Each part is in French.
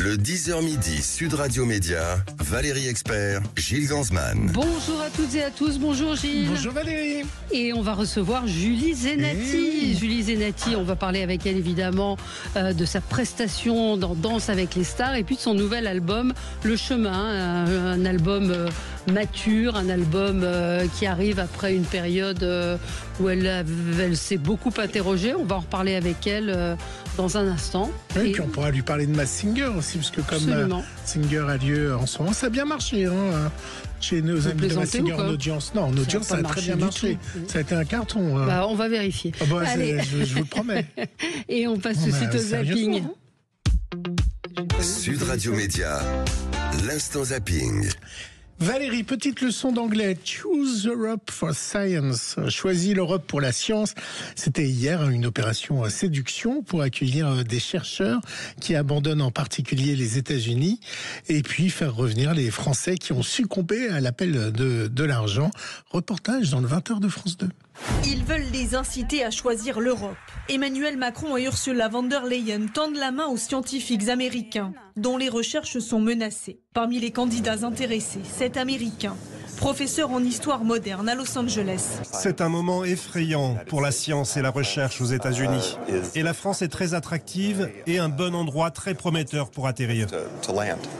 Le 10h midi, Sud Radio Média, Valérie Expert, Gilles Gansman. Bonjour à toutes et à tous, bonjour Gilles. Bonjour Valérie. Et on va recevoir Julie Zenati. Julie Zenati, on va parler avec elle évidemment de sa prestation dans Danse avec les stars et puis de son nouvel album Le Chemin, un album mature, un album qui arrive après une période où elle s'est beaucoup interrogée. On va en reparler avec elle dans un instant. Oui, et puis on pourra lui parler de Masked Singer aussi, parce que comme Singer a lieu en ce moment, ça a bien marché chez nos amis de Masked Singer en audience. Non, en audience, ça a très bien marché. Ça a été un carton. On va vérifier. Allez. Je vous le promets. Et on passe tout de suite au zapping. Sud Radio Média, l'instant zapping. Valérie, petite leçon d'anglais. Choose Europe for Science. Choisis l'Europe pour la science. C'était hier une opération séduction pour accueillir des chercheurs qui abandonnent en particulier les États-Unis et puis faire revenir les Français qui ont succombé à l'appel de l'argent. Reportage dans le 20h de France 2. Ils veulent les inciter à choisir l'Europe. Emmanuel Macron et Ursula von der Leyen tendent la main aux scientifiques américains, dont les recherches sont menacées. Parmi les candidats intéressés, cet Américain, professeur en histoire moderne à Los Angeles. C'est un moment effrayant pour la science et la recherche aux États-Unis. Et la France est très attractive et un bon endroit très prometteur pour atterrir.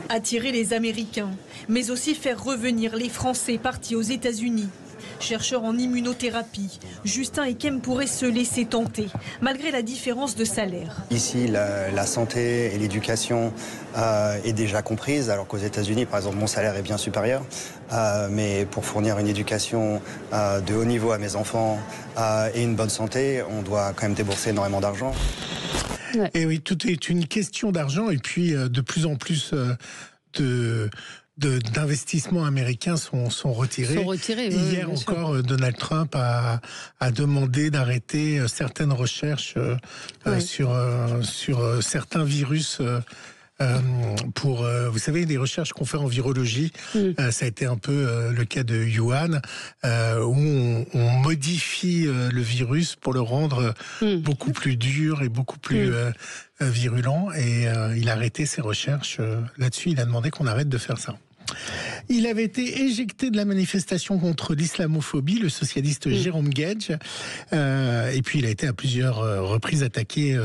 Attirer les Américains, mais aussi faire revenir les Français partis aux États-Unis. Chercheur en immunothérapie, Justin Ekem pourrait se laisser tenter, malgré la différence de salaire. Ici, la santé et l'éducation est déjà comprise, alors qu'aux États-Unis, par exemple, mon salaire est bien supérieur. Mais pour fournir une éducation de haut niveau à mes enfants et une bonne santé, on doit quand même débourser énormément d'argent. Ouais. Et oui, tout est une question d'argent et puis de plus en plus d'investissements américains sont retirés. Hier encore, Donald Trump a demandé d'arrêter certaines recherches sur certains virus. Pour, vous savez, des recherches qu'on fait en virologie, ça a été un peu le cas de Yuan, où on modifie le virus pour le rendre beaucoup plus dur et beaucoup plus virulent. Et il a arrêté ses recherches là-dessus. Il a demandé qu'on arrête de faire ça. Il avait été éjecté de la manifestation contre l'islamophobie, le socialiste Jérôme Guedj. Et puis il a été à plusieurs reprises attaqué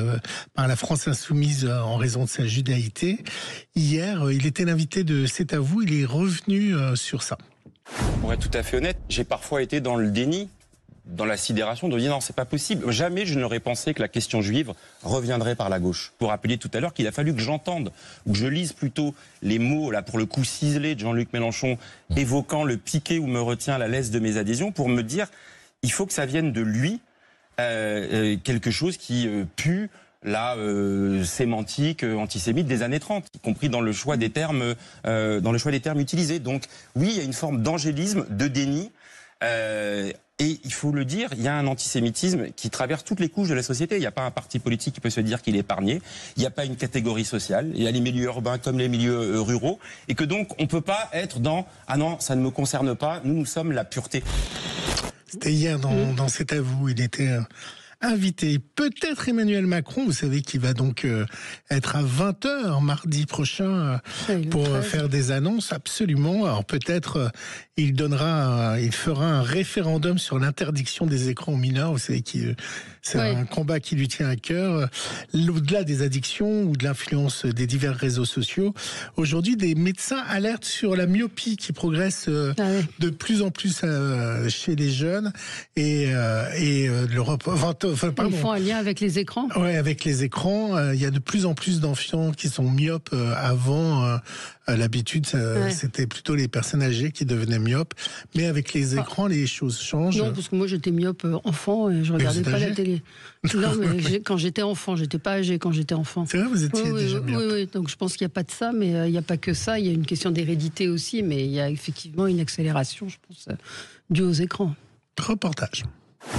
par la France insoumise en raison de sa judaïté. Hier, il était l'invité de C'est à vous. Il est revenu sur ça. Pour être tout à fait honnête, j'ai parfois été dans le déni, dans la sidération, de dire non, c'est pas possible. Jamais je n'aurais pensé que la question juive reviendrait par la gauche. Pour rappeler tout à l'heure qu'il a fallu que j'entende, ou que je lise plutôt les mots, là, pour le coup ciselés de Jean-Luc Mélenchon, évoquant le piqué où me retient la laisse de mes adhésions, pour me dire, il faut que ça vienne de lui, quelque chose qui pue la sémantique antisémite des années 30, y compris dans le choix des termes, utilisés. Donc oui, il y a une forme d'angélisme, de déni. Et il faut le dire, il y a un antisémitisme qui traverse toutes les couches de la société. Il n'y a pas un parti politique qui peut se dire qu'il est épargné. Il n'y a pas une catégorie sociale. Il y a les milieux urbains comme les milieux ruraux. Et que donc, on ne peut pas être dans « Ah non, ça ne me concerne pas, nous sommes la pureté ». C'était hier dans C'est à vous. Il était invité. Peut-être Emmanuel Macron, vous savez, qui va donc être à 20h mardi prochain pour faire des annonces, absolument. Alors peut-être il fera un référendum sur l'interdiction des écrans aux mineurs. Vous savez, c'est un combat qui lui tient à cœur. Au-delà des addictions ou de l'influence des divers réseaux sociaux, aujourd'hui, des médecins alertent sur la myopie qui progresse de plus en plus chez les jeunes et l'Europe. Ils font un lien avec les écrans ? Oui, avec les écrans. Il y a de plus en plus d'enfants qui sont myopes. Avant, l'habitude, c'était plutôt les personnes âgées qui devenaient myopes. Mais avec les écrans, les choses changent. Non, parce que moi, j'étais myope enfant et je regardais pas la télé. Non, mais quand j'étais enfant, j'étais pas âgée quand j'étais enfant. C'est vrai, vous étiez déjà myope. Oui, donc je pense qu'il n'y a pas de ça, mais il n'y a pas que ça. Il y a une question d'hérédité aussi, mais il y a effectivement une accélération, je pense, due aux écrans. Reportage.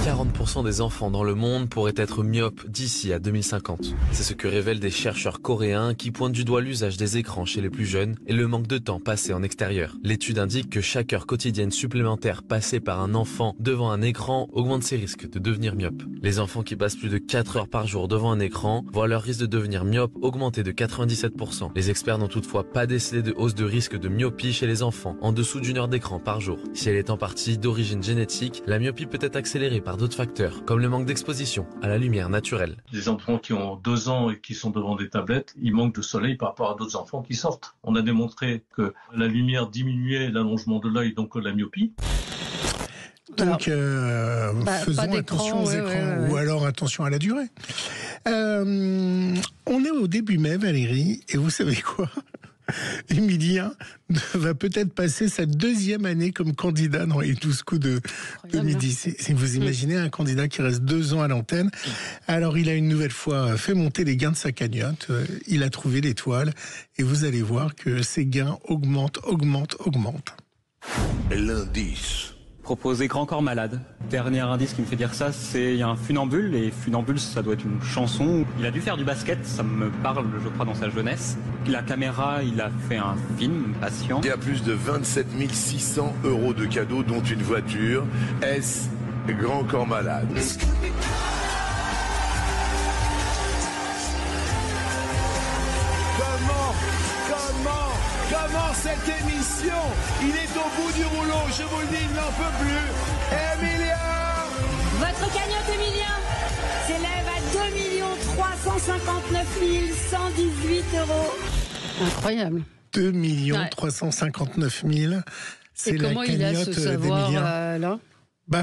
40% des enfants dans le monde pourraient être myopes d'ici à 2050. C'est ce que révèlent des chercheurs coréens qui pointent du doigt l'usage des écrans chez les plus jeunes et le manque de temps passé en extérieur. L'étude indique que chaque heure quotidienne supplémentaire passée par un enfant devant un écran augmente ses risques de devenir myope. Les enfants qui passent plus de 4 heures par jour devant un écran voient leur risque de devenir myope augmenter de 97%. Les experts n'ont toutefois pas décelé de hausse de risque de myopie chez les enfants en dessous d'une heure d'écran par jour. Si elle est en partie d'origine génétique, la myopie peut être accélérée par d'autres facteurs, comme le manque d'exposition à la lumière naturelle. Les enfants qui ont 2 ans et qui sont devant des tablettes, ils manquent de soleil par rapport à d'autres enfants qui sortent. On a démontré que la lumière diminuait l'allongement de l'œil, donc la myopie. Donc, faisons attention aux écrans, ou alors attention à la durée. On est au début mai, Valérie, et vous savez quoi ? Emilien va peut-être passer sa 2e année comme candidat dans les 12 coups de midi. Si vous imaginez un candidat qui reste 2 ans à l'antenne, alors il a une nouvelle fois fait monter les gains de sa cagnotte, il a trouvé l'étoile, et vous allez voir que ses gains augmentent. L'indice. Proposer Grand Corps Malade. Dernier indice qui me fait dire ça, c'est il y a un funambule, et funambule ça doit être une chanson. Il a dû faire du basket, ça me parle je crois dans sa jeunesse. La caméra, il a fait un film, Patient. Il y a plus de 27 600 € de cadeaux, dont une voiture. Est-ce Grand Corps Malade ? Comment cette émission, il est au bout du rouleau, je vous le dis, il n'en peut plus. Emilien! Votre cagnotte, Emilien, s'élève à 2 359 118 €. Incroyable. 2 359 000. C'est la cagnotte d'Emilien. Comment il a ce savoir là ?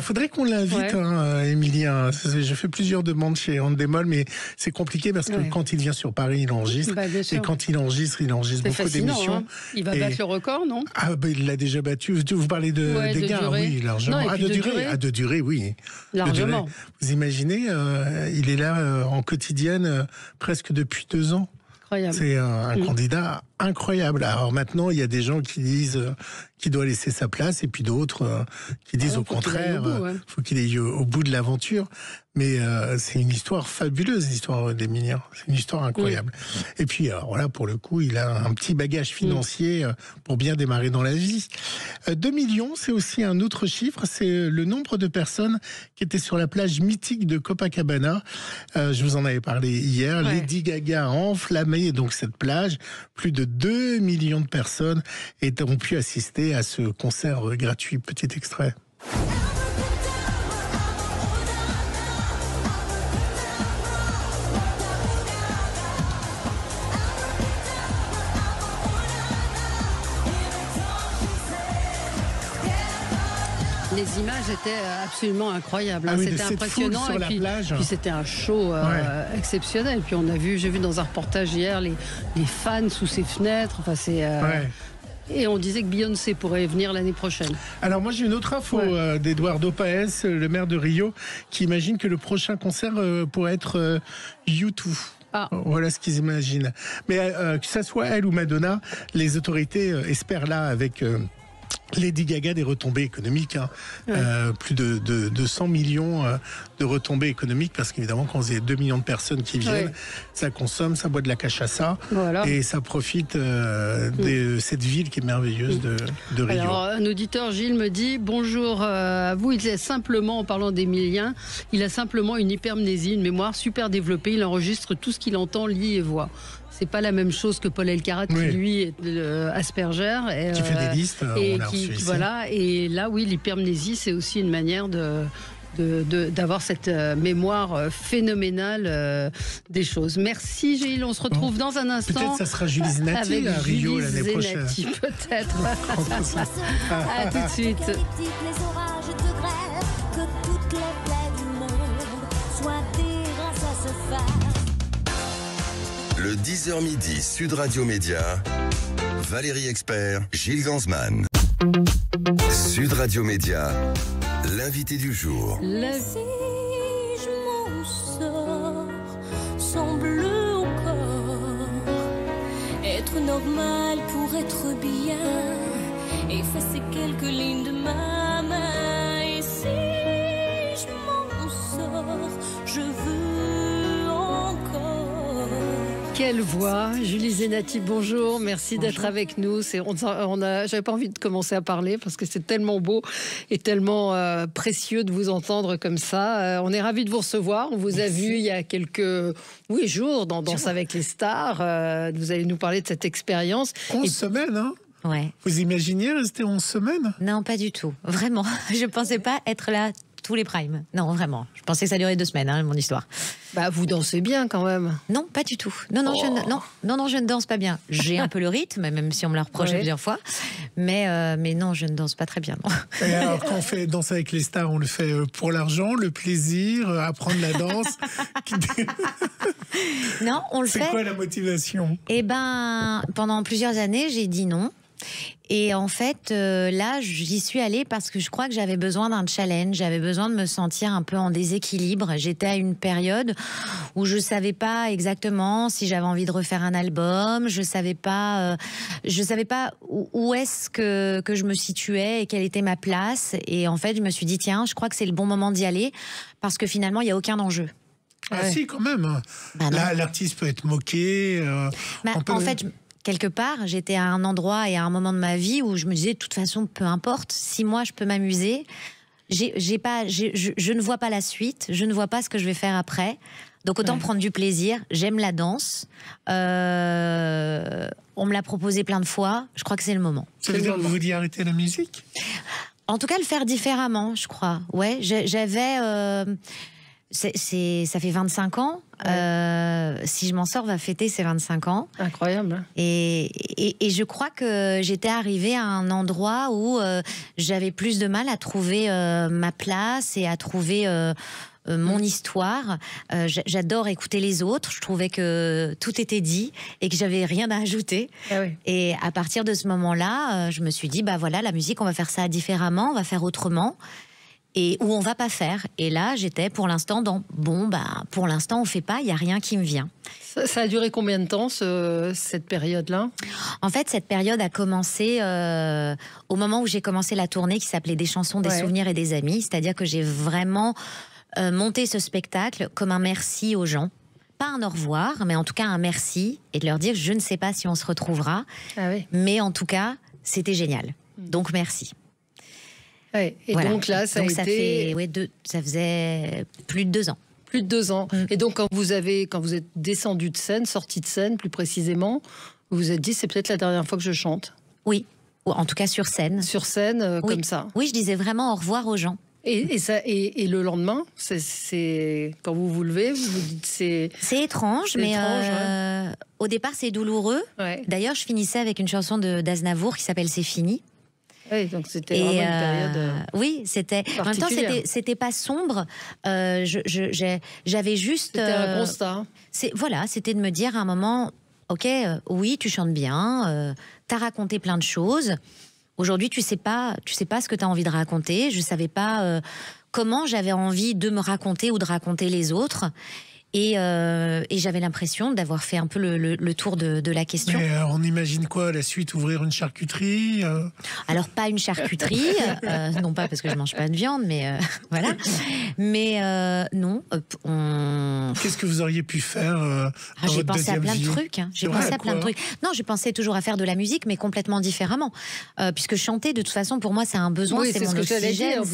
Faudrait qu'on l'invite, Emilien. Je fais plusieurs demandes chez Andemol, mais c'est compliqué parce que quand il vient sur Paris, il enregistre. Et quand il enregistre beaucoup d'émissions. Hein. Il va battre le record, non ? Il l'a déjà battu. Vous parlez des gains, oui, largement. Non, de durée, oui. Largement. Vous imaginez, il est là en quotidienne presque depuis 2 ans. Incroyable. C'est un candidat incroyable. Alors maintenant, il y a des gens qui disent qu'il doit laisser sa place, et puis d'autres qui disent au contraire, faut qu'il aille au bout de l'aventure. Mais c'est une histoire fabuleuse, l'histoire d'Emilien. C'est une histoire incroyable. Et puis, voilà, pour le coup, il a un petit bagage financier pour bien démarrer dans la vie. 2 millions, c'est aussi un autre chiffre. C'est le nombre de personnes qui étaient sur la plage mythique de Copacabana. Je vous en avais parlé hier. Lady Gaga a enflammé donc cette plage. Plus de 2 millions de personnes ont pu assister à ce concert gratuit. Petit extrait. Les images étaient absolument incroyables. C'était impressionnant. Sur la plage. Puis c'était un show exceptionnel. Puis j'ai vu dans un reportage hier les fans sous ses fenêtres. Enfin, c'est. Et on disait que Beyoncé pourrait venir l'année prochaine. Alors moi j'ai une autre info d'Eduardo Paes, le maire de Rio, qui imagine que le prochain concert pourrait être U2. Voilà ce qu'ils imaginent. Mais que ça soit elle ou Madonna, les autorités espèrent là avec Lady Gaga des retombées économiques, plus de 100 millions de retombées économiques, parce qu'évidemment quand il y a 2 millions de personnes qui viennent, ça consomme, ça boit de la cachaça, et ça profite de cette ville qui est merveilleuse de Rio. Alors un auditeur, Gilles, me dit bonjour à vous, il est simplement, en parlant d'Emilien, il a simplement une hypermnésie, une mémoire super développée, il enregistre tout ce qu'il entend, lit et voit. C'est pas la même chose que Paul Elkarat qui lui est Asperger et, qui fait des listes et et là l'hypermnésie c'est aussi une manière d'avoir cette mémoire phénoménale des tout Merci Gilles, on se retrouve dans un instant. Peut-être ça sera Julie Zenati à Rio l'année prochaine. Peut-être. À tout de suite. Les orages de grêle, que toutes les plaies du monde soient des grâces à ce phare. Le 10h midi, Sud Radio Média, Valérie Expert, Gilles Gansman. Sud Radio Média, l'invité du jour. Si je m'en sors sans bleu au corps, être normal pour être bien, effacer quelques lignes de ma main. Et si je m'en Quelle voix, Julie Zenati, bonjour, merci d'être avec nous. J'avais pas envie de commencer à parler parce que c'est tellement beau et tellement précieux de vous entendre comme ça. On est ravis de vous recevoir. On vous a vu il y a quelques jours dans Danse avec les stars. Vous allez nous parler de cette expérience. 11 semaines, hein? Ouais. Vous imaginez rester 11 semaines? Non, pas du tout. Vraiment. Je pensais pas être là tous les primes. Non, vraiment. Je pensais que ça durait 2 semaines, hein, mon histoire. Bah, vous dansez bien quand même. Non, pas du tout. Non, je ne danse pas bien. J'ai un peu le rythme, même si on me l'a reproché plusieurs fois. Mais non, je ne danse pas très bien. Non. Et alors, quand on fait Danse avec les stars, on le fait pour l'argent, le plaisir, apprendre la danse. Non, on le fait. C'est quoi la motivation? Eh ben, pendant plusieurs années, j'ai dit non. Et en fait, là, j'y suis allée parce que je crois que j'avais besoin d'un challenge. J'avais besoin de me sentir un peu en déséquilibre. J'étais à une période où je savais pas exactement si j'avais envie de refaire un album. Je savais pas où est-ce que je me situais et quelle était ma place. Et en fait, je me suis dit tiens, je crois que c'est le bon moment d'y aller parce que finalement, il y a aucun enjeu. Ah si, quand même. Bah là, l'artiste peut être moqué. En fait. Quelque part, j'étais à un endroit et à un moment de ma vie où je me disais, de toute façon, peu importe, si moi je peux m'amuser, je ne vois pas la suite, je ne vois pas ce que je vais faire après. Donc autant prendre du plaisir. J'aime la danse. On me l'a proposé plein de fois. Je crois que c'est le moment. Ça veut dire que vous vouliez arrêter la musique? En tout cas, le faire différemment, je crois. Ouais, j'avais... ça fait 25 ans. Si je m'en sors, va fêter ses 25 ans. Incroyable. Et je crois que j'étais arrivée à un endroit où j'avais plus de mal à trouver ma place et à trouver mon histoire. J'adore écouter les autres. Je trouvais que tout était dit et que j'avais rien à ajouter. Ah oui. Et à partir de ce moment-là, je me suis dit, bah voilà, la musique, on va faire ça différemment, on va faire autrement. Et où on va pas faire. Et là, j'étais pour l'instant pour l'instant, on fait pas, il y a rien qui me vient. Ça a duré combien de temps, cette période-là? En fait, cette période a commencé au moment où j'ai commencé la tournée qui s'appelait Des chansons, des souvenirs et des amis. C'est-à-dire que j'ai vraiment monté ce spectacle comme un merci aux gens. Pas un au revoir, mais en tout cas un merci. Et de leur dire, je ne sais pas si on se retrouvera. Ah oui. Mais en tout cas, c'était génial. Donc merci. Ouais, et voilà. Donc là, ça faisait plus de 2 ans. Plus de 2 ans. Et donc, quand vous êtes descendu de scène, sorti de scène, plus précisément, vous vous êtes dit, c'est peut-être la dernière fois que je chante. Oui, en tout cas sur scène. Sur scène, oui. Comme ça. Oui, je disais vraiment au revoir aux gens. Et le lendemain, c'est quand vous vous levez, vous vous dites c'est étrange, mais au départ c'est douloureux. Ouais. D'ailleurs, je finissais avec une chanson d'Aznavour qui s'appelle C'est fini. Oui, donc c'était vraiment une période. Oui, c'était. En même temps, c'était pas sombre. J'avais juste. C'était un constat. C'était de me dire à un moment, ok, oui, tu chantes bien, t'as raconté plein de choses. Aujourd'hui, tu sais pas ce que t'as envie de raconter. Je savais pas comment j'avais envie de me raconter ou de raconter les autres. Et j'avais l'impression d'avoir fait un peu le tour de la question. Mais on imagine quoi, la suite, ouvrir une charcuterie Alors, pas une charcuterie, non pas parce que je mange pas de viande, mais voilà. Mais non, Qu'est-ce que vous auriez pu faire j'ai pensé à plein de trucs. J'ai pensé à plein de trucs. Non, j'ai pensé toujours à faire de la musique, mais complètement différemment. Puisque chanter, de toute façon, pour moi, c'est un besoin, oui, c'est mon ce que oxygène.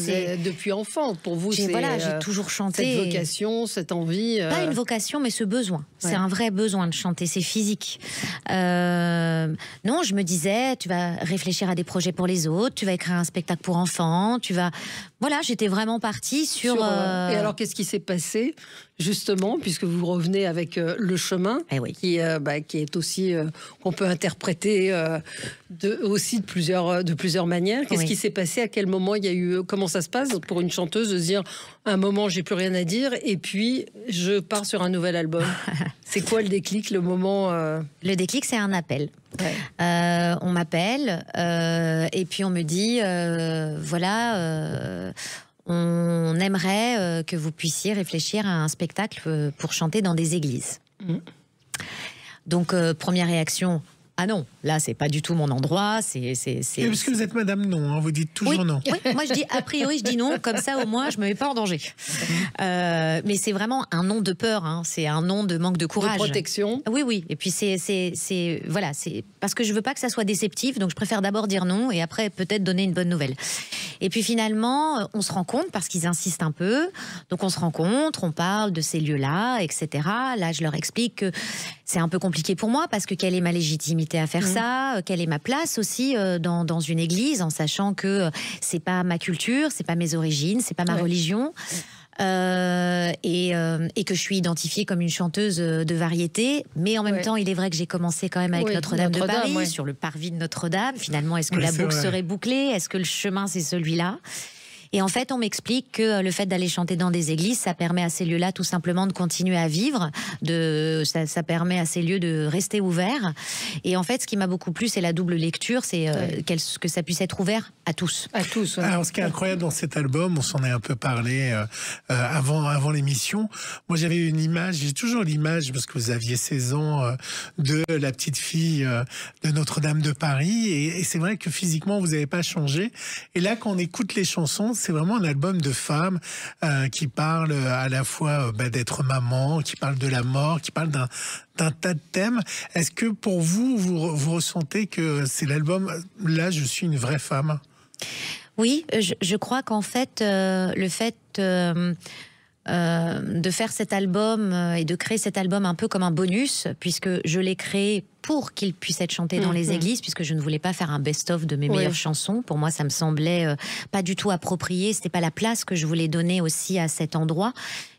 Depuis enfant, pour vous, j'ai toujours chanté. Cette vocation, cette envie. Pas une vocation, mais ce besoin. C'est un vrai besoin de chanter, c'est physique. Non, je me disais, tu vas réfléchir à des projets pour les autres, tu vas écrire un spectacle pour enfants, tu vas... Voilà, j'étais vraiment partie sur... Et alors, qu'est-ce qui s'est passé, justement, puisque vous revenez avec Le Chemin, qui est aussi... qu'on peut interpréter aussi de plusieurs manières. Qu'est-ce qui s'est passé? À quel moment il y a eu... Comment ça se passe pour une chanteuse de se dire, à un moment, j'ai plus rien à dire, et puis je pars sur un nouvel album? C'est quoi le déclic, le moment Le déclic, c'est un appel. Ouais. On m'appelle et puis on me dit on aimerait que vous puissiez réfléchir à un spectacle pour chanter dans des églises. Donc première réaction, Ah non, là, c'est pas du tout mon endroit. C'est... Parce que vous êtes madame non, hein, vous dites toujours non. Oui, moi je dis, a priori, je dis non, comme ça au moins je me mets pas en danger. Mais c'est vraiment un non de peur, hein. C'est un non de manque de courage. De protection. Oui. Et puis c'est parce que je veux pas que ça soit déceptif, donc je préfère d'abord dire non et après peut-être donner une bonne nouvelle. Et puis finalement, on se rencontre parce qu'ils insistent un peu. Donc on se rencontre, on parle de ces lieux-là, etc. Là, je leur explique que c'est un peu compliqué pour moi parce que quelle est ma légitimité à faire ça, quelle est ma place aussi dans une église, en sachant que c'est pas ma culture, c'est pas mes origines, c'est pas ma religion. Et que je suis identifiée comme une chanteuse de variété, mais en même temps, il est vrai que j'ai commencé quand même avec Notre-Dame de Paris, sur le parvis de Notre-Dame. Finalement, est-ce que la boucle serait bouclée? Est-ce que le chemin, c'est celui-là? Et en fait, on m'explique que le fait d'aller chanter dans des églises, ça permet à ces lieux-là tout simplement de continuer à vivre, ça permet à ces lieux de rester ouverts. Et en fait, ce qui m'a beaucoup plu, c'est la double lecture, c'est que ça puisse être ouvert à tous. À tous. Ouais. Alors, ce qui est incroyable dans cet album, on s'en est un peu parlé avant l'émission. Moi, j'avais une image, j'ai toujours l'image, parce que vous aviez 16 ans, de la petite fille de Notre-Dame de Paris. Et c'est vrai que physiquement, vous n'avez pas changé. Et là, quand on écoute les chansons, c'est vraiment un album de femmes qui parle à la fois d'être maman, qui parle de la mort, qui parle d'un tas de thèmes. Est-ce que pour vous, vous ressentez que c'est l'album « Là, je suis une vraie femme » ? Oui, je crois qu'en fait, le fait de faire cet album et de créer cet album un peu comme un bonus, puisque je l'ai créé pour qu'il puisse être chanté dans les églises, puisque je ne voulais pas faire un best-of de mes meilleures chansons. Pour moi, ça me semblait pas du tout approprié. C'était pas la place que je voulais donner aussi à cet endroit,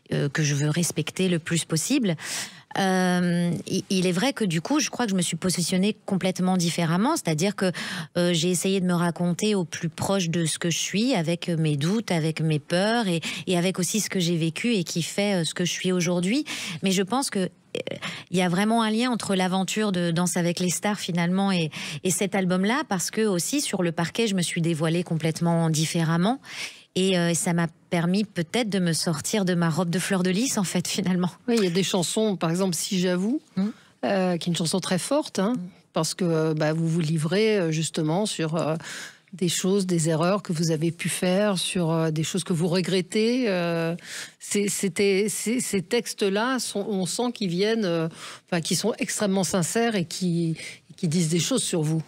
que je veux respecter le plus possible. Il est vrai que du coup, je crois que je me suis positionnée complètement différemment, c'est-à-dire que j'ai essayé de me raconter au plus proche de ce que je suis, avec mes doutes, avec mes peurs et avec aussi ce que j'ai vécu et qui fait ce que je suis aujourd'hui. Mais je pense que il y a vraiment un lien entre l'aventure de Danse avec les stars finalement et cet album-là, parce que aussi sur le parquet, je me suis dévoilée complètement différemment. Et ça m'a permis peut-être de me sortir de ma robe de fleur de lys, en fait, finalement. Oui, il y a des chansons, par exemple, Si j'avoue, qui est une chanson très forte, parce que vous vous livrez justement sur des choses, des erreurs que vous avez pu faire, sur des choses que vous regrettez. Ces textes-là, on sent qu'ils viennent, qu'ils sont extrêmement sincères et qui disent des choses sur vous.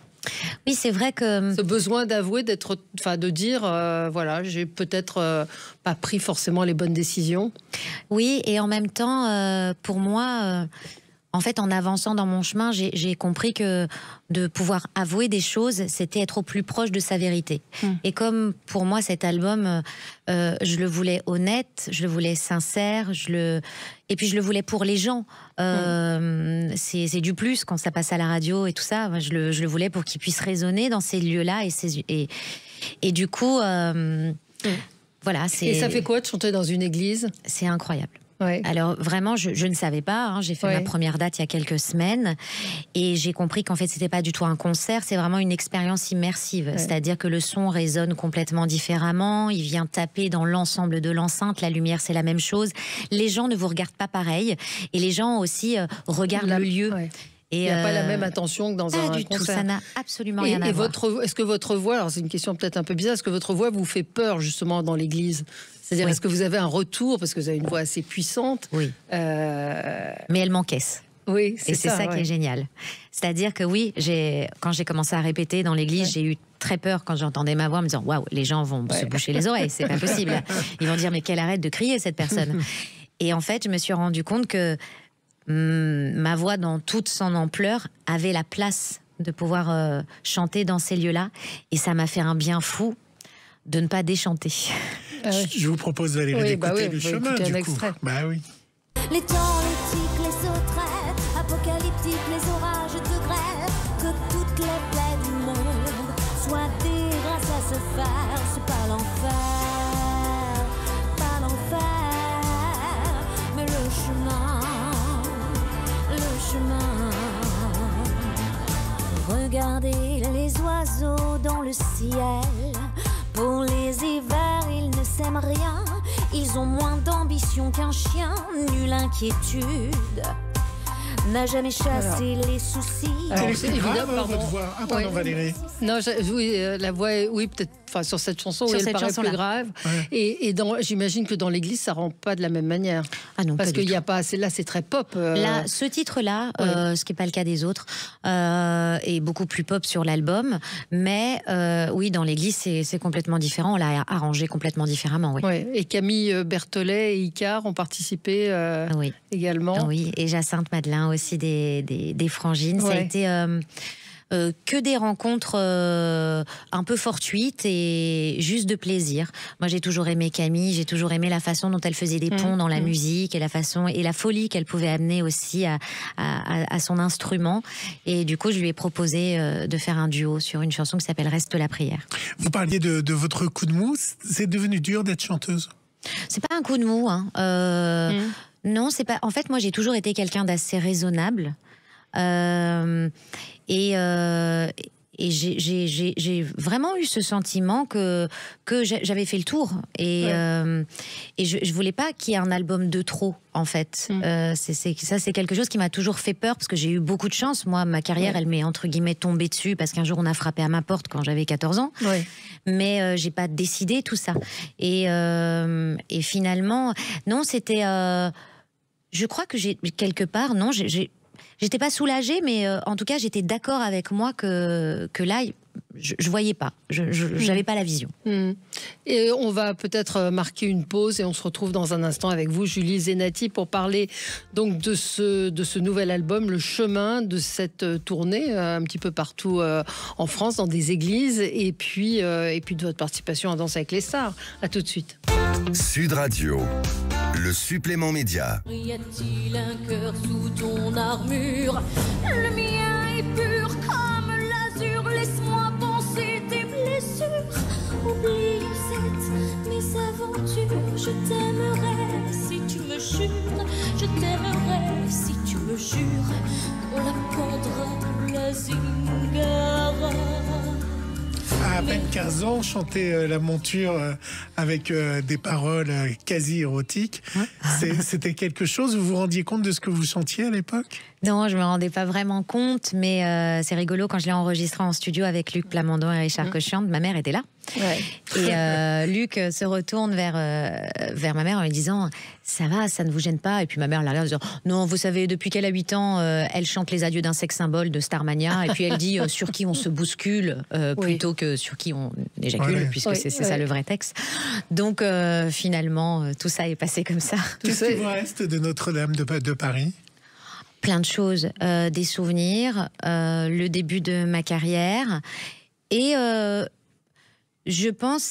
Oui, c'est vrai que ce besoin d'avouer, de dire, voilà, j'ai peut-être pas pris forcément les bonnes décisions. Oui, et en même temps, pour moi, en fait, en avançant dans mon chemin, j'ai compris que de pouvoir avouer des choses, c'était être au plus proche de sa vérité. Et comme pour moi, cet album, je le voulais honnête, je le voulais sincère, et puis je le voulais pour les gens. C'est du plus quand ça passe à la radio et tout ça. Je le voulais pour qu'ils puissent résonner dans ces lieux-là. Et du coup, voilà. Et ça fait quoi de chanter dans une église? C'est incroyable. Ouais. Alors vraiment, je ne savais pas. J'ai fait ma première date il y a quelques semaines et j'ai compris qu'en fait, c'était pas du tout un concert, c'est vraiment une expérience immersive. C'est-à-dire que le son résonne complètement différemment. Il vient taper dans l'ensemble de l'enceinte. La lumière, c'est la même chose. Les gens ne vous regardent pas pareil et les gens aussi regardent le lieu. Il n'y a pas la même attention que dans un concert. Pas du tout, ça n'a absolument rien à voir. Est-ce que votre voix, alors c'est une question peut-être un peu bizarre, est-ce que votre voix vous fait peur justement dans l'église? C'est-à-dire, est-ce que vous avez un retour, parce que vous avez une voix assez puissante? Oui. Mais elle m'encaisse. Oui, c'est ça. Et c'est ça qui est génial. C'est-à-dire que oui, quand j'ai commencé à répéter dans l'église, j'ai eu très peur quand j'entendais ma voix, en me disant waouh, les gens vont se boucher les oreilles, c'est pas possible. Ils vont dire mais qu'elle arrête de crier cette personne. Et en fait, je me suis rendu compte que ma voix, dans toute son ampleur, avait la place de pouvoir chanter dans ces lieux-là, et ça m'a fait un bien fou de ne pas déchanter. Je vous propose, Valérie, d'écouter le chemin, du coup. Extrait. Les temps éthiques, les sauterelles, apocalyptiques, les orages de grêle, que toutes les plaies du monde soient des grâces à se faire, c'est pas l'enfer, mais le chemin. Regardez les oiseaux dans le ciel. Pour les hivers, ils ne s'aiment rien. Ils ont moins d'ambition qu'un chien. Nulle inquiétude n'a jamais chassé les soucis. Alors, c'est évidemment votre voix. Ah pardon, Valérie. Non, oui, la voix, oui, peut-être. Enfin, sur cette chanson, Sur elle cette paraît plus grave. Ouais. Et j'imagine que dans l'église, ça rend pas de la même manière. Ah non, parce pas du qu'il y a tout. pas. Là, c'est très pop. Là, ce titre-là, ce qui n'est pas le cas des autres, est beaucoup plus pop sur l'album. Mais oui, dans l'église, c'est complètement différent. On l'a arrangé complètement différemment. Oui. Ouais. Et Camille Berthollet et Icare ont participé Oui. également. Oui, et Jacinthe Madelin aussi des Frangines. Ça a Ouais. été que des rencontres un peu fortuites et juste de plaisir. Moi, j'ai toujours aimé Camille, j'ai toujours aimé la façon dont elle faisait des ponts dans la musique et la façon et la folie qu'elle pouvait amener aussi à son instrument. Et du coup, je lui ai proposé de faire un duo sur une chanson qui s'appelle Reste la prière. Vous parliez de votre coup de mou. C'est devenu dur d'être chanteuse? C'est pas un coup de mou, hein. Non, c'est pas. En fait, moi, j'ai toujours été quelqu'un d'assez raisonnable. Et j'ai vraiment eu ce sentiment que j'avais fait le tour. Et je voulais pas qu'il y ait un album de trop, en fait. Ça, c'est quelque chose qui m'a toujours fait peur, parce que j'ai eu beaucoup de chance. Moi, ma carrière, elle m'est entre guillemets tombée dessus, parce qu'un jour, on a frappé à ma porte quand j'avais 14 ans. Mais j'ai pas décidé tout ça. Et finalement, non, c'était... je crois que quelque part, non, j'étais pas soulagée, mais en tout cas, j'étais d'accord avec moi que là, je voyais pas, j'avais pas la vision. Et on va peut-être marquer une pause et on se retrouve dans un instant avec vous, Julie Zenati, pour parler donc de ce nouvel album, Le Chemin, de cette tournée un petit peu partout en France, dans des églises, et puis de votre participation à Danse avec les stars. À tout de suite. Sud Radio, le supplément média. Y a-t-il un cœur sous ton armure? Le mien est pur comme l'azur. Laisse-moi penser tes blessures. Oublie cette mésaventure. Je t'aimerais si tu me jures. Je t'aimerais si tu me jures. Qu'on la pendra la zingara. À peine 15 ans, chanter la monture avec des paroles quasi érotiques, c'était quelque chose. Vous vous rendiez compte de ce que vous chantiez à l'époque? Non, je me rendais pas vraiment compte, mais c'est rigolo, quand je l'ai enregistré en studio avec Luc Plamondon et Richard Cochian, ma mère était là. Et Luc se retourne vers ma mère en lui disant « Ça va, ça ne vous gêne pas ?» Et puis ma mère l'a regardé en disant « Non, vous savez, depuis qu'elle a 8 ans, elle chante les adieux d'un sex symbole de Starmania, et puis elle dit sur qui on se bouscule plutôt que sur qui on éjacule, puisque c'est ça le vrai texte. » Donc finalement, tout ça est passé comme ça. Qu'est-ce qui vous reste de Notre-Dame de Paris? Plein de choses, des souvenirs, le début de ma carrière, et je pense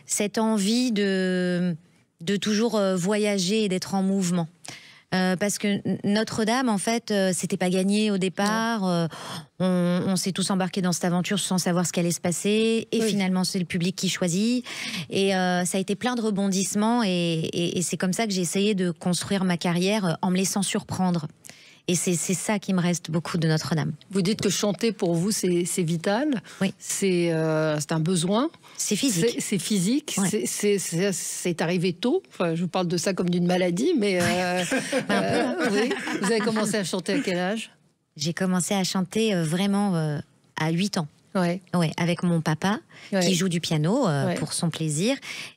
cette envie de toujours voyager et d'être en mouvement. Parce que Notre-Dame, en fait, c'était pas gagné au départ. On s'est tous embarqués dans cette aventure sans savoir ce qu'allait se passer. Et finalement, c'est le public qui choisit. Et ça a été plein de rebondissements. Et c'est comme ça que j'ai essayé de construire ma carrière en me laissant surprendre. Et c'est ça qui me reste beaucoup de Notre-Dame. Vous dites que chanter pour vous, c'est vital. Oui. C'est un besoin. C'est physique. C'est physique. Ouais. C'est arrivé tôt. Enfin, je vous parle de ça comme d'une maladie, mais oui. Vous avez commencé à chanter à quel âge? J'ai commencé à chanter vraiment à 8 ans. Ouais, avec mon papa qui joue du piano pour son plaisir.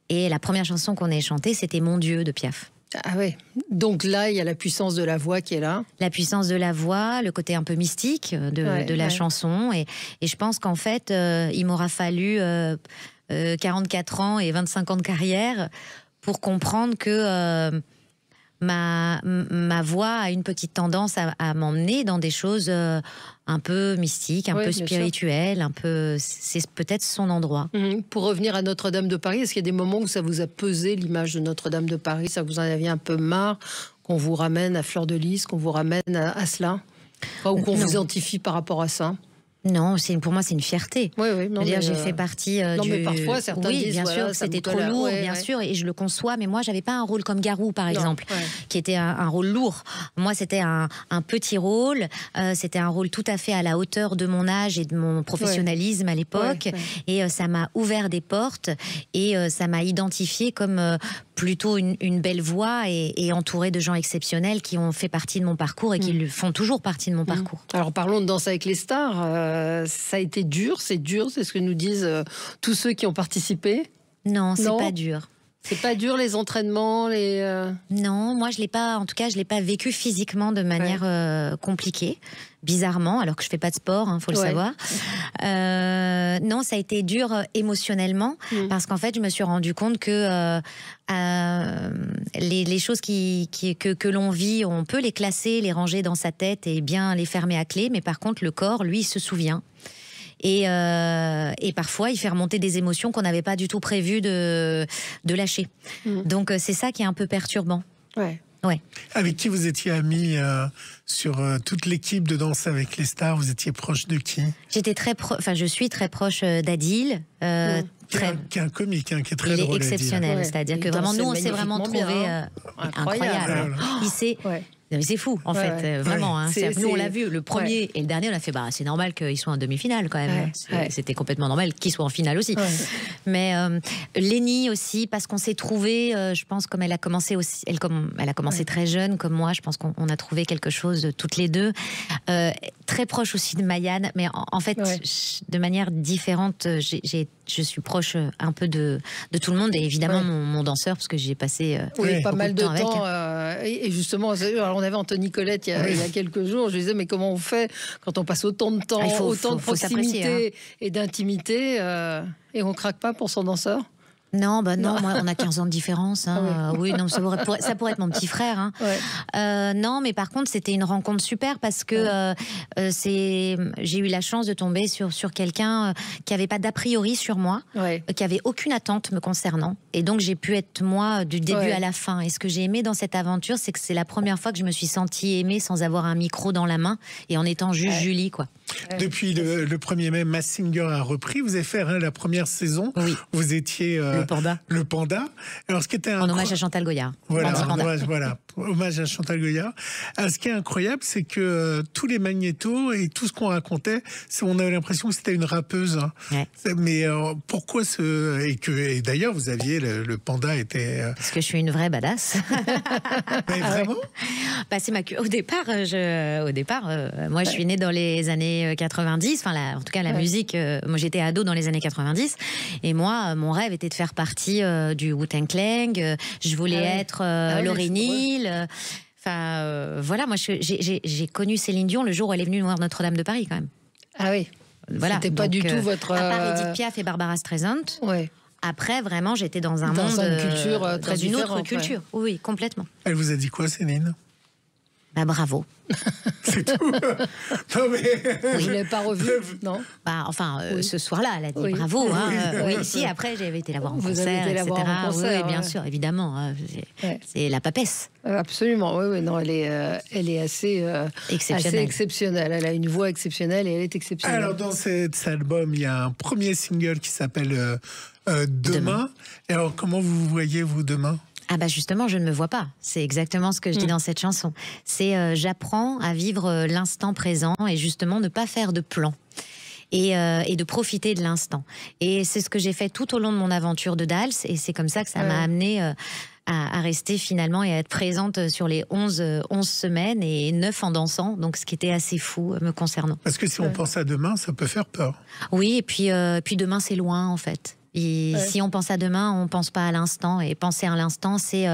Et la première chanson qu'on ait chantée, c'était Mon Dieu de Piaf. Ah ouais. Donc là, il y a la puissance de la voix qui est là. La puissance de la voix, le côté un peu mystique de la chanson. Et je pense qu'en fait, il m'aura fallu 44 ans et 25 ans de carrière pour comprendre que ma voix a une petite tendance à m'emmener dans des choses un peu mystiques, un peu spirituelles, un peu. C'est peut-être son endroit. Pour revenir à Notre-Dame de Paris, est-ce qu'il y a des moments où ça vous a pesé, l'image de Notre-Dame de Paris? Ça vous en aviez un peu marre qu'on vous ramène à Fleur de Lys, qu'on vous ramène à cela, ou qu'on vous identifie par rapport à ça? Non, pour moi, c'est une fierté. Oui, j'ai fait partie du... mais parfois, certains disent, bien sûr, c'était trop lourd, bien sûr, et je le conçois, mais moi, j'avais pas un rôle comme Garou, par exemple, qui était un rôle lourd. Moi, c'était un petit rôle, c'était un rôle tout à fait à la hauteur de mon âge et de mon professionnalisme à l'époque, et ça m'a ouvert des portes, et ça m'a identifiée comme plutôt une belle voix et entourée de gens exceptionnels qui ont fait partie de mon parcours et qui font toujours partie de mon parcours. Alors parlons de Danse avec les stars. Ça a été dur, c'est ce que nous disent tous ceux qui ont participé. Non, c'est pas dur. C'est pas dur les entraînements, Non, moi je l'ai pas. En tout cas, je l'ai pas vécu physiquement de manière compliquée, bizarrement, alors que je fais pas de sport, faut le savoir. Non, ça a été dur émotionnellement parce qu'en fait, je me suis rendu compte que les choses que l'on vit, on peut les classer, les ranger dans sa tête et bien les fermer à clé, mais par contre, le corps, lui, il se souvient. Et parfois, il fait remonter des émotions qu'on n'avait pas du tout prévu de lâcher. Donc, c'est ça qui est un peu perturbant. Ouais. Avec qui vous étiez amis sur toute l'équipe de Danse avec les stars? Vous étiez proche de qui? Je suis très proche d'Adil. Qui est un comique, qui est très drôle. Il est Adil. exceptionnel, c'est-à-dire que vraiment, nous, on s'est vraiment trouvé incroyable. Il s'est... Mais c'est fou, en fait, vraiment. Nous, on l'a vu, le premier et le dernier, on a fait, c'est normal qu'ils soient en demi-finale, quand même. C'était complètement normal qu'ils soient en finale aussi. Mais Lénie aussi, parce qu'on s'est trouvés, je pense, comme elle a commencé aussi, elle a commencé très jeune, comme moi, je pense qu'on a trouvé quelque chose toutes les deux. Très proche aussi de Mayanne, mais en fait, de manière différente, je suis proche un peu de tout le monde, et évidemment mon danseur, parce que j'ai passé pas mal de temps. Avec. Et justement, alors on avait Anthony Colette il y a quelques jours, je lui disais, mais comment on fait quand on passe autant de temps, autant de proximité et d'intimité, et on craque pas pour son danseur? Non, non, moi, on a 15 ans de différence. Oui, non, ça pourrait être mon petit frère. Non, mais par contre, c'était une rencontre super parce que j'ai eu la chance de tomber sur quelqu'un qui n'avait pas d'a priori sur moi, qui avait aucune attente me concernant. Et donc, j'ai pu être moi du début à la fin. Et ce que j'ai aimé dans cette aventure, c'est que c'est la première fois que je me suis sentie aimée sans avoir un micro dans la main et en étant juste Julie, quoi. Depuis le 1er mai, Masked Singer a repris. Vous avez fait la première saison. Vous étiez le panda. Alors, ce qui était en hommage à Chantal Goya. Voilà, hommage à Chantal Goya. Alors, ce qui est incroyable, c'est que tous les magnétos et tout ce qu'on racontait, on avait l'impression que c'était une rappeuse. Mais pourquoi et d'ailleurs, vous aviez le panda était. Parce que je suis une vraie badass. Mais vraiment? Au départ, moi, je suis née dans les années 90, en tout cas la musique, moi j'étais ado dans les années 90, et moi mon rêve était de faire partie du Wu-Tang Clan, je voulais être Lauryn Hill, voilà, moi j'ai connu Céline Dion le jour où elle est venue voir Notre-Dame de Paris quand même. Ah oui, voilà, c'était pas du tout votre... À part Edith Piaf et Barbara Streisand, après vraiment j'étais dans un monde... une culture très dans une autre culture, oui, complètement. Elle vous a dit quoi, Céline? Bravo. C'est tout. Non, mais... Je ne l'ai pas revu, non? Ce soir-là, elle a dit bravo. Si, après, j'avais été la voir en concert, etc. Oui, bien sûr, évidemment. C'est la papesse. Absolument, oui. Non, elle est assez exceptionnelle. Elle a une voix exceptionnelle et elle est exceptionnelle. Alors, dans cet album, il y a un premier single qui s'appelle Demain. Et alors, comment vous voyez, vous, demain? Justement, je ne me vois pas. C'est exactement ce que je dis dans cette chanson. C'est j'apprends à vivre l'instant présent et justement ne pas faire de plan. Et de profiter de l'instant. Et c'est ce que j'ai fait tout au long de mon aventure de Dals, et c'est comme ça que ça m'a amenée à rester finalement et à être présente sur les 11 semaines et 9 en dansant, donc ce qui était assez fou me concernant. Parce que si on pense à demain, ça peut faire peur. Oui, et puis demain c'est loin en fait. Et si on pense à demain, on pense pas à l'instant. Et penser à l'instant, c'est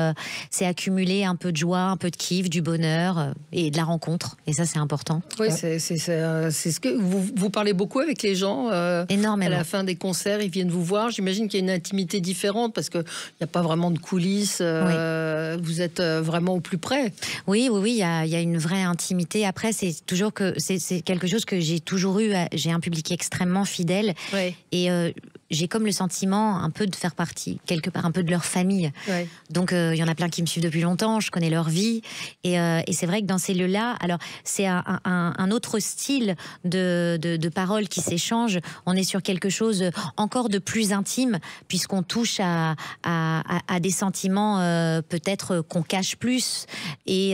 accumuler un peu de joie, un peu de kiff, du bonheur et de la rencontre. Et ça, c'est important. Oui, c'est ce que vous parlez beaucoup avec les gens. Énormément. À la fin des concerts, ils viennent vous voir. J'imagine qu'il y a une intimité différente parce qu'il n'y a pas vraiment de coulisses. Vous êtes vraiment au plus près. Oui, il y a une vraie intimité. Après, c'est toujours que c'est quelque chose que j'ai toujours eu. J'ai un public extrêmement fidèle. Et j'ai comme le sentiment un peu de faire partie, quelque part, un peu de leur famille. Donc, il y en a plein qui me suivent depuis longtemps, je connais leur vie. Et c'est vrai que dans ces lieux-là, alors, c'est un autre style de paroles qui s'échangent. On est sur quelque chose encore de plus intime, puisqu'on touche à des sentiments peut-être qu'on cache plus. Et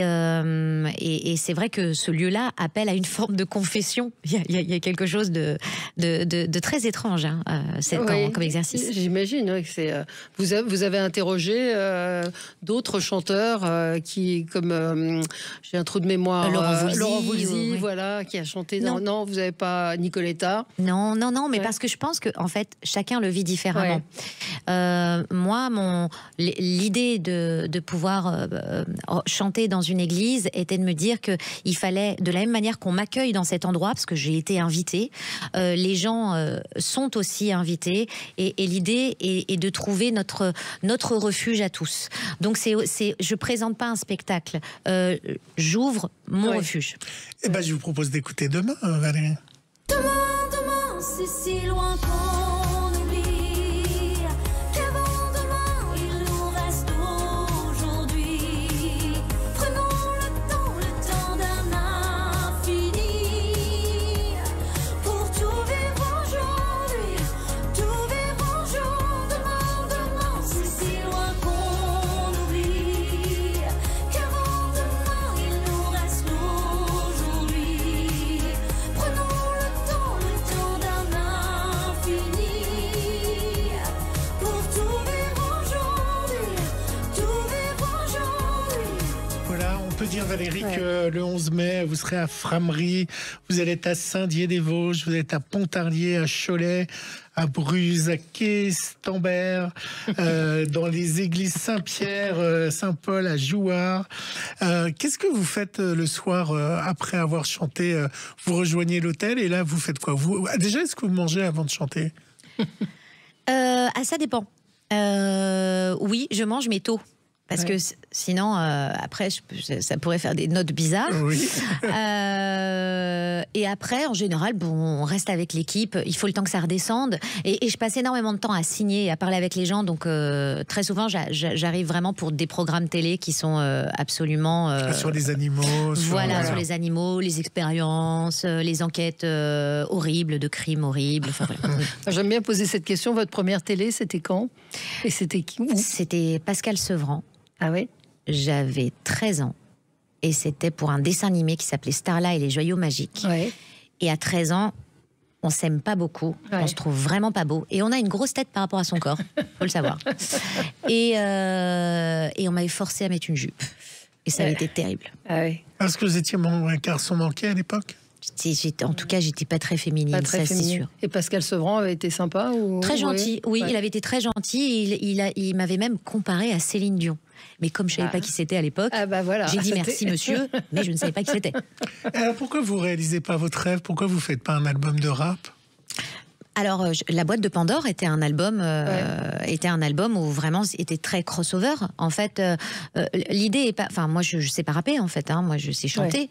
c'est vrai que ce lieu-là appelle à une forme de confession. Il y a quelque chose de très étrange. comme exercice. J'imagine. Oui, vous avez interrogé d'autres chanteurs qui, comme j'ai un trou de mémoire, Laurent Voulzy, voilà, qui a chanté. Non, vous n'avez pas Nicoletta. Non, mais parce que je pense que en fait, chacun le vit différemment. Moi, l'idée de pouvoir chanter dans une église était de me dire que il fallait, de la même manière qu'on m'accueille dans cet endroit, parce que j'ai été invitée, les gens sont aussi invités, et l'idée est de trouver notre refuge à tous. Donc je présente pas un spectacle, j'ouvre mon refuge. Eh ben, je vous propose d'écouter Demain, Valérie. Demain, c'est si loin qu'on oublie qu'avant demain, il nous reste aujourd'hui. Prenons le temps d'un infini pour tout vivre aujourd'hui, tout vivre un jour. Demain, c'est si loin qu'on oublie qu'avant demain, il nous reste aujourd'hui. Prenons le temps d'un infini pour tout vivre aujourd'hui, tout vivre aujourd'hui. Voilà, on peut dire, Valérie, que le 11 mai, vous serez à Frameries, vous allez être à Saint-Dié-des-Vosges, vous êtes à Pontarlier, à Cholet, à Bruz, à Quai-Stambert, dans les églises Saint-Pierre, Saint-Paul, à Jouarre. Qu'est-ce que vous faites le soir après avoir chanté? Vous rejoignez l'hôtel et là, vous faites quoi? Déjà, est-ce que vous mangez avant de chanter? Ça dépend. Oui, je mange, mais tôt. Parce que sinon, après, ça pourrait faire des notes bizarres. Oui. Et après, en général, on reste avec l'équipe. Il faut le temps que ça redescende. Et je passe énormément de temps à signer et à parler avec les gens. Donc, très souvent, j'arrive vraiment pour des programmes télé qui sont absolument... sur les animaux. Sur les animaux, les expériences, les enquêtes horribles, de crimes horribles. Enfin, voilà. J'aime bien poser cette question. Votre première télé, c'était quand? Et c'était qui? C'était Pascal Sevran. Ah oui? J'avais 13 ans. Et c'était pour un dessin animé qui s'appelait Starla et les joyaux magiques. Ouais. Et à 13 ans, on s'aime pas beaucoup. Ouais. On se trouve vraiment pas beau. Et on a une grosse tête par rapport à son corps. Faut le savoir. Et on m'avait forcé à mettre une jupe. Et ça avait été terrible. Ah oui. Est-ce que vous étiez un garçon manqué à l'époque? En tout cas, j'étais pas très féminine, Pas très ça c'est sûr. Et Pascal Sevran avait été sympa ou... Très gentil, oui, il avait été très gentil. Il m'avait même comparé à Céline Dion. Mais comme je savais pas qui c'était à l'époque, j'ai dit merci monsieur, mais je ne savais pas qui c'était. Alors pourquoi vous réalisez pas votre rêve? Pourquoi vous faites pas un album de rap? Alors, La Boîte de Pandore était un album où vraiment c'était très crossover. En fait, l'idée est pas. Enfin, moi, je sais pas rapper en fait. Moi, je sais chanter.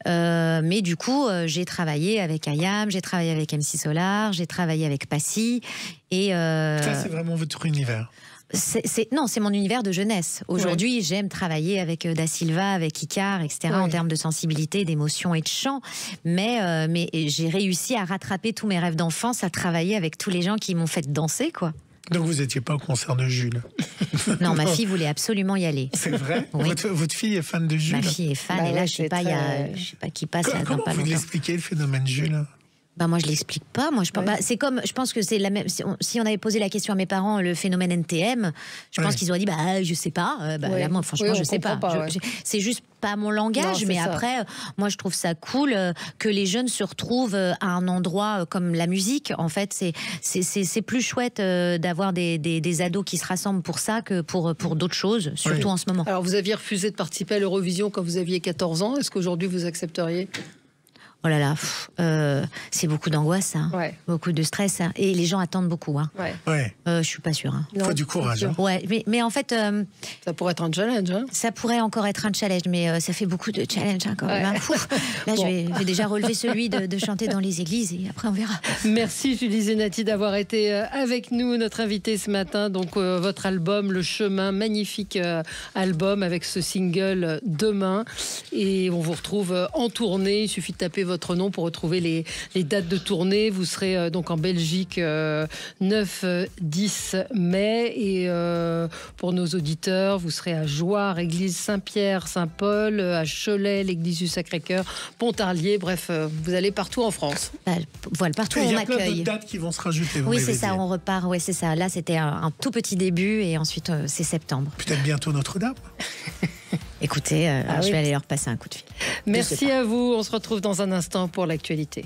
Mais du coup, j'ai travaillé avec Ayam, j'ai travaillé avec MC Solar, j'ai travaillé avec Passy. Et ça, c'est vraiment votre univers. Non, c'est mon univers de jeunesse. Aujourd'hui, j'aime travailler avec Da Silva, avec Icar, etc. En termes de sensibilité, d'émotion et de chant. Mais j'ai réussi à rattraper tous mes rêves d'enfance, à travailler avec tous les gens qui m'ont fait danser, quoi. Donc vous n'étiez pas au concert de Jules? Non, ma fille voulait absolument y aller. C'est vrai? Oui. Votre fille est fan de Jules? Ma fille est fan, et là, je sais pas qui passe là dans Comment pas vous longtemps. l'expliquez, le phénomène Jules? Moi je l'explique pas. Moi je pense pas. C'est comme, je pense que c'est la même. Si on avait posé la question à mes parents, le phénomène NTM, je pense qu'ils auraient dit je sais pas. Là, moi franchement je sais pas. C'est juste pas mon langage. Non, mais ça. après, moi je trouve ça cool que les jeunes se retrouvent à un endroit comme la musique. En fait, c'est plus chouette d'avoir des ados qui se rassemblent pour ça que pour d'autres choses, surtout en ce moment. Alors vous aviez refusé de participer à l'Eurovision quand vous aviez 14 ans. Est-ce qu'aujourd'hui vous accepteriez? Oh là là, c'est beaucoup d'angoisse, beaucoup de stress, et les gens attendent beaucoup. Je suis pas sûre. Il faut du courage. Ouais, mais en fait, ça pourrait être un challenge. Ça pourrait encore être un challenge, mais ça fait beaucoup de challenges quand même. Là, je vais déjà relever celui de chanter dans les églises, et après on verra. Merci Julie Zenati d'avoir été avec nous, notre invitée ce matin. Donc votre album Le Chemin, magnifique album avec ce single Demain, et on vous retrouve en tournée. Il suffit de taper votre votre nom pour retrouver les dates de tournée. Vous serez donc en Belgique 9-10 mai. Et pour nos auditeurs, vous serez à Jouarre, église Saint-Pierre, Saint-Paul, à Cholet, l'église du Sacré-Cœur, Pontarlier. Bref, vous allez partout en France. Voilà, partout on accueille. Il y a plein d'autres dates qui vont se rajouter. Oui, c'est ça, on repart. Oui, c'est ça. Là, c'était un tout petit début et ensuite, c'est septembre. Peut-être bientôt Notre-Dame. Écoutez, je vais aller leur passer un coup de fil. Merci à vous. On se retrouve dans un instant pour l'actualité.